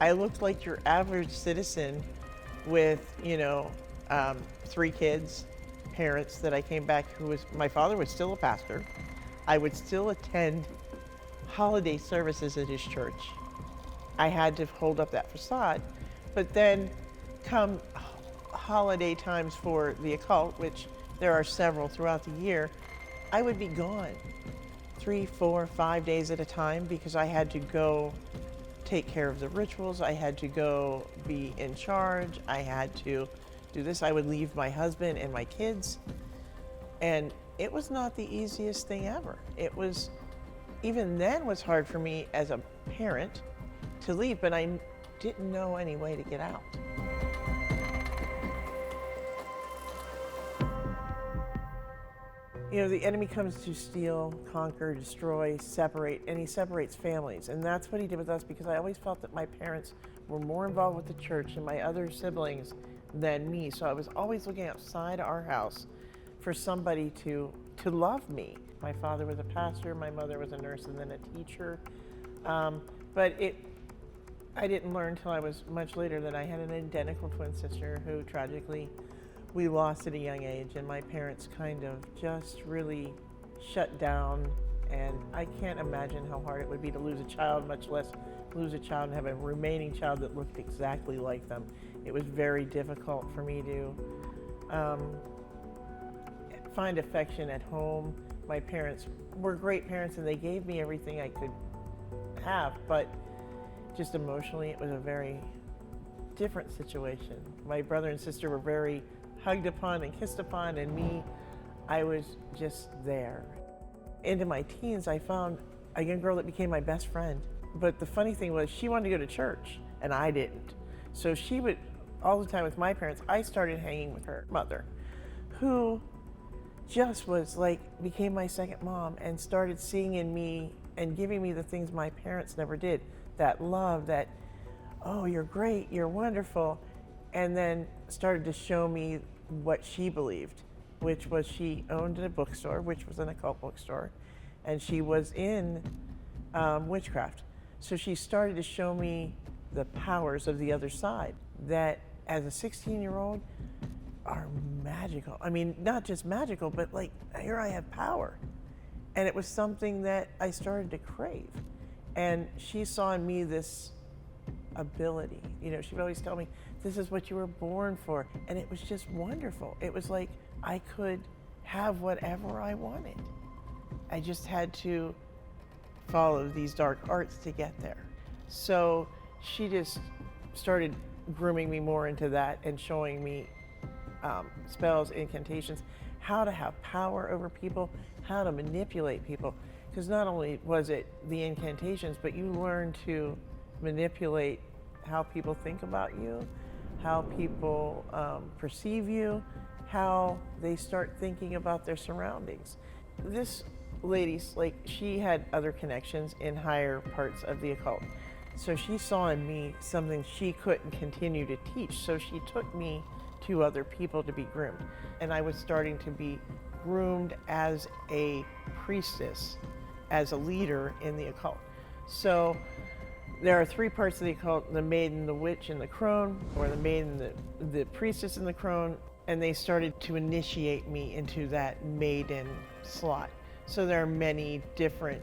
I looked like your average citizen with, 3 kids, parents that I came back my father was still a pastor. I would still attend holiday services at his church. I had to hold up that facade. But then come holiday times for the occult, which there are several throughout the year, I would be gone 3, 4, 5 days at a time because I had to go take care of the rituals. I had to go be in charge. I had to do this. I would leave my husband and my kids. And it was not the easiest thing ever. It was, even then was hard for me as a parent to leave, but I didn't know any way to get out. The enemy comes to steal, conquer, destroy, separate, and he separates families. And that's what he did with us, because I always felt that my parents were more involved with the church and my other siblings than me. So I was always looking outside our house for somebody to love me. My father was a pastor, my mother was a nurse and then a teacher. But I didn't learn until I was much later that I had an identical twin sister who tragically we lost at a young age, and my parents kind of just really shut down. And I can't imagine how hard it would be to lose a child, much less lose a child and have a remaining child that looked exactly like them. It was very difficult for me to find affection at home. My parents were great parents and they gave me everything I could have, but just emotionally it was a very different situation. My brother and sister were very hugged upon and kissed upon, and me, I was just there. Into my teens, I found a young girl that became my best friend. But the funny thing was, she wanted to go to church, and I didn't. So she would, all the time with my parents, I started hanging with her mother, who just was like, became my second mom and started seeing in me and giving me the things my parents never did. That love, that, oh, you're great, you're wonderful. And then started to show me what she believed, which was she owned a bookstore, which was an occult bookstore, and she was in witchcraft. So she started to show me the powers of the other side that as a 16-year-old are magical. I mean, not just magical, but like, here I have power. And it was something that I started to crave. And she saw in me this ability. She would always tell me, this is what you were born for. And it was just wonderful. It was like I could have whatever I wanted. I just had to follow these dark arts to get there. So she just started grooming me more into that and showing me spells, incantations, how to have power over people, how to manipulate people. Because not only was it the incantations, but you learn to manipulate how people think about you, how people perceive you, how they start thinking about their surroundings. This lady, she had other connections in higher parts of the occult. So she saw in me something she couldn't continue to teach. So she took me to other people to be groomed. And I was starting to be groomed as a priestess, as a leader in the occult. So there are 3 parts of the occult: the maiden, the witch, and the crone, or the maiden, the priestess, and the crone. And they started to initiate me into that maiden slot. So there are many different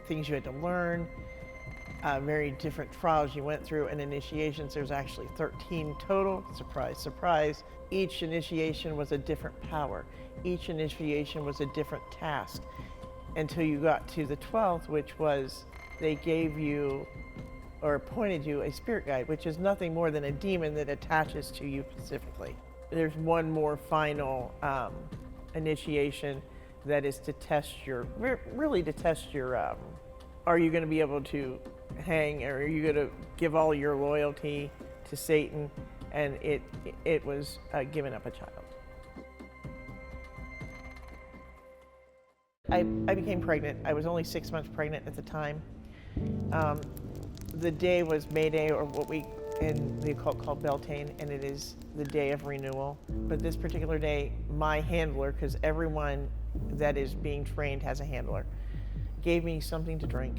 things you had to learn, very different trials you went through, and initiations. There's actually 13 total. Surprise, surprise. Each initiation was a different power. Each initiation was a different task, until you got to the 12th, which was they gave you or appointed you a spirit guide, which is nothing more than a demon that attaches to you specifically. There's one more final initiation that is to test your, really to test your, are you going to be able to hang, or are you going to give all your loyalty to Satan? And it was giving up a child. I became pregnant. I was only 6 months pregnant at the time. The day was May Day, or what we in the occult call Beltane, and it is the day of renewal. But this particular day, my handler, because everyone that is being trained has a handler, gave me something to drink.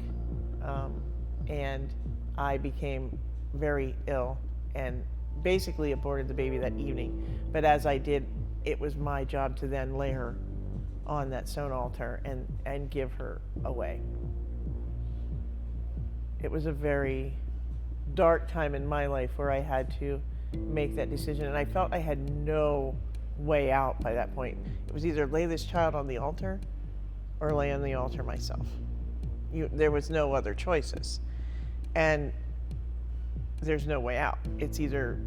And I became very ill and basically aborted the baby that evening. But as I did, it was my job to then lay her on that stone altar and give her away. It was a very dark time in my life where I had to make that decision, and I felt I had no way out by that point. It was either lay this child on the altar or lay on the altar myself. There was no other choices, and there's no way out. It's either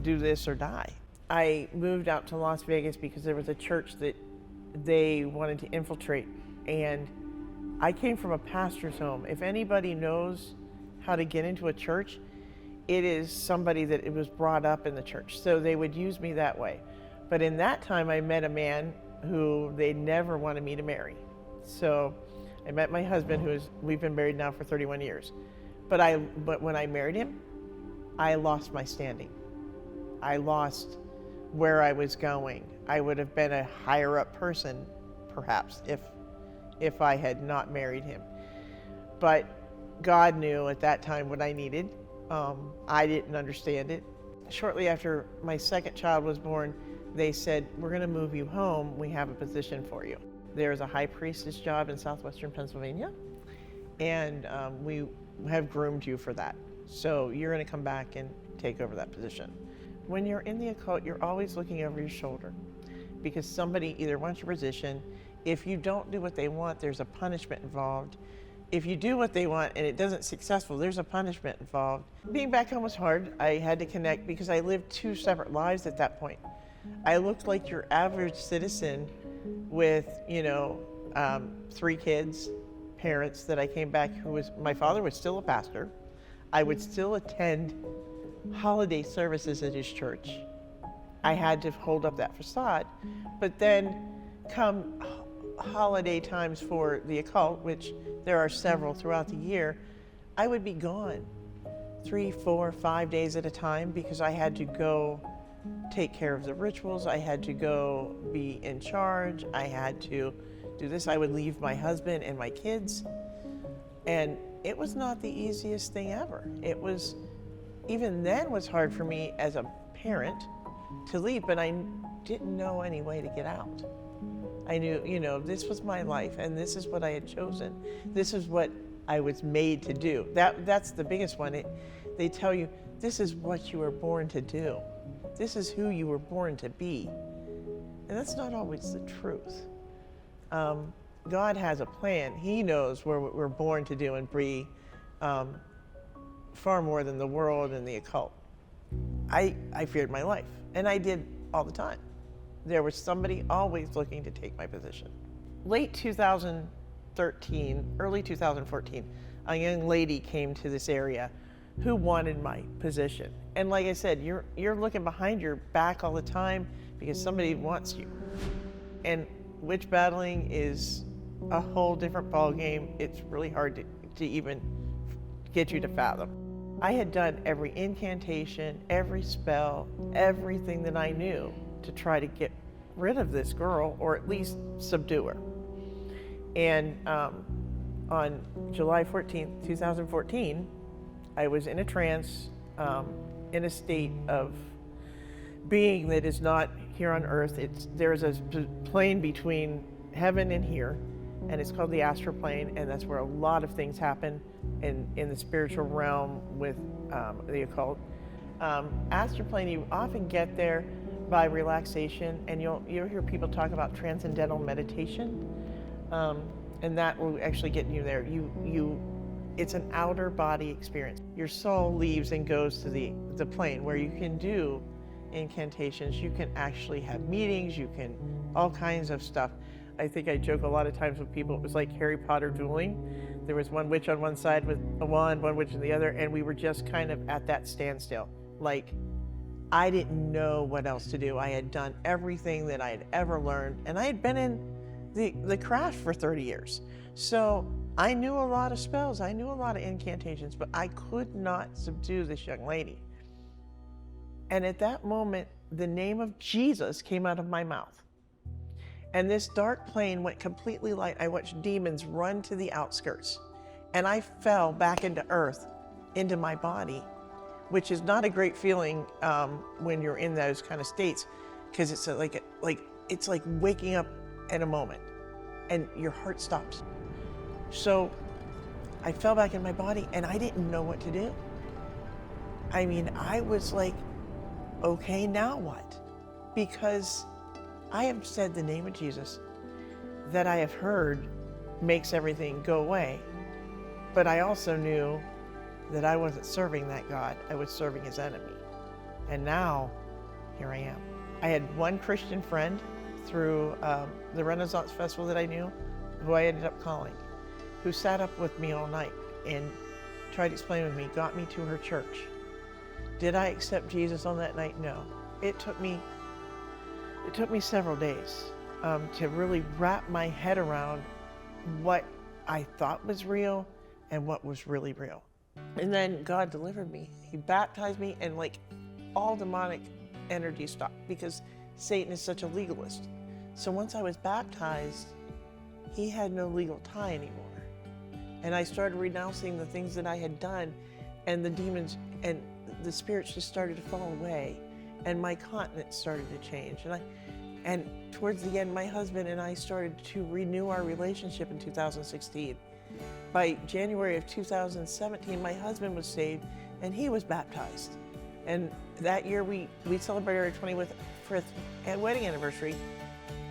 do this or die. I moved out to Las Vegas because there was a church that they wanted to infiltrate, and I came from a pastor's home. If anybody knows how to get into a church, it is somebody that it was brought up in the church, so they would use me that way. But in that time, I met a man who they never wanted me to marry. So I met my husband, we've been married now for 31 years. But when I married him, I lost my standing. I lost where I was going. I would have been a higher up person, perhaps, if I had not married him. But God knew at that time what I needed. I didn't understand it. Shortly after my second child was born, they said, we're going to move you home. We have a position for you. There's a high priestess job in southwestern Pennsylvania, and we have groomed you for that. So you're going to come back and take over that position. When you're in the occult, you're always looking over your shoulder because somebody either wants your position. If you don't do what they want, there's a punishment involved. If you do what they want and it doesn't successful, there's a punishment involved. Being back home was hard. I had to connect because I lived two separate lives at that point. I looked like your average citizen with, 3 kids, parents that I came back my father was still a pastor. I would still attend holiday services at his church. I had to hold up that facade. But then come holiday times for the occult, which there are several throughout the year, I would be gone 3, 4, 5 days at a time because I had to go take care of the rituals. I had to go be in charge. I had to do this. I would leave my husband and my kids. And it was not the easiest thing ever. Even then was hard for me as a parent to leave, but I didn't know any way to get out. I knew, this was my life and this is what I had chosen. This is what I was made to do. That's the biggest one. They tell you, this is what you were born to do. This is who you were born to be. And that's not always the truth. God has a plan. He knows what we're born to do and be far more than the world and the occult. I feared my life, and I did all the time. There was somebody always looking to take my position. Late 2013, early 2014, a young lady came to this area who wanted my position. And like I said, you're looking behind your back all the time because somebody wants you. And witch battling is a whole different ball game. It's really hard to even get you to fathom. I had done every incantation, every spell, everything that I knew to try to get rid of this girl or at least subdue her. And on July 14th, 2014, I was in a trance, in a state of being that is not here on earth. There's a plane between heaven and here, and it's called the astral plane, and that's where a lot of things happen in the spiritual realm with the occult. Astral plane, you often get there by relaxation, and you'll hear people talk about transcendental meditation, and that will actually get you there. It's an outer body experience. Your soul leaves and goes to the plane where you can do incantations, you can actually have meetings, you can all kinds of stuff. I think I joke a lot of times with people, it was like Harry Potter dueling. There was one witch on one side with a wand, one witch on the other, and we were just kind of at that standstill. Like, I didn't know what else to do. I had done everything that I had ever learned, and I had been in the craft for 30 years. So I knew a lot of spells, I knew a lot of incantations, but I could not subdue this young lady. And at that moment, the name of Jesus came out of my mouth. And this dark plane went completely light. I watched demons run to the outskirts. And I fell back into earth into my body, which is not a great feeling when you're in those kind of states, because it's it's like waking up in a moment and your heart stops. So I fell back in my body and I didn't know what to do. I mean, I was like, okay, now what? Because I have said the name of Jesus that I have heard makes everything go away. But I also knew that I wasn't serving that God, I was serving his enemy. And now, here I am. I had one Christian friend through the Renaissance Festival that I knew, who I ended up calling, who sat up with me all night and tried to explain with me, got me to her church. Did I accept Jesus on that night? No. It took me several days to really wrap my head around what I thought was real and what was really real. And then God delivered me. He baptized me, and like all demonic energy stopped, because Satan is such a legalist. So once I was baptized, he had no legal tie anymore. And I started renouncing the things that I had done, and the demons and the spirits just started to fall away, and my continence started to change. And towards the end, my husband and I started to renew our relationship in 2016. By January of 2017, my husband was saved and he was baptized. And that year we celebrated our 25th wedding anniversary,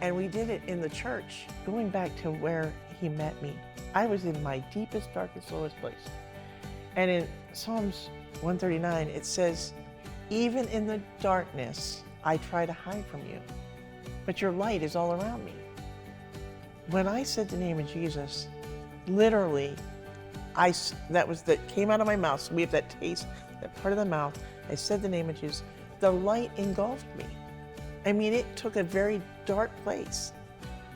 and we did it in the church, going back to where he met me. I was in my deepest, darkest, lowest place. And in Psalms 139, it says, even in the darkness, I try to hide from you, but your light is all around me. When I said the name of Jesus, literally, that came out of my mouth. So we have that taste, that part of the mouth. I said the name of Jesus. The light engulfed me. I mean, it took a very dark place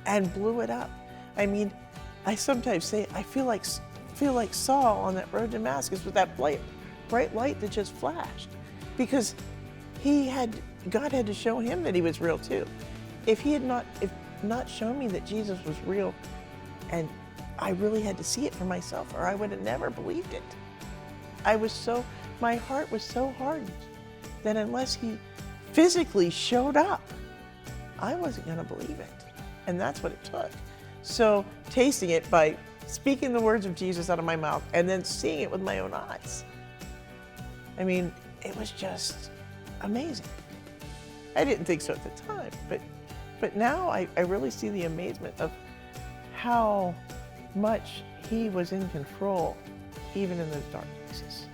and blew it up. I mean, I sometimes say I feel like Saul on that road to Damascus with that bright light that just flashed, because God had to show him that he was real too. If he had not shown me that Jesus was real, and I really had to see it for myself, or I would have never believed it. My heart was so hardened that unless he physically showed up, I wasn't going to believe it. And that's what it took. So tasting it by speaking the words of Jesus out of my mouth and then seeing it with my own eyes. I mean, it was just amazing. I didn't think so at the time, but now I really see the amazement of how much he was in control, even in those dark places.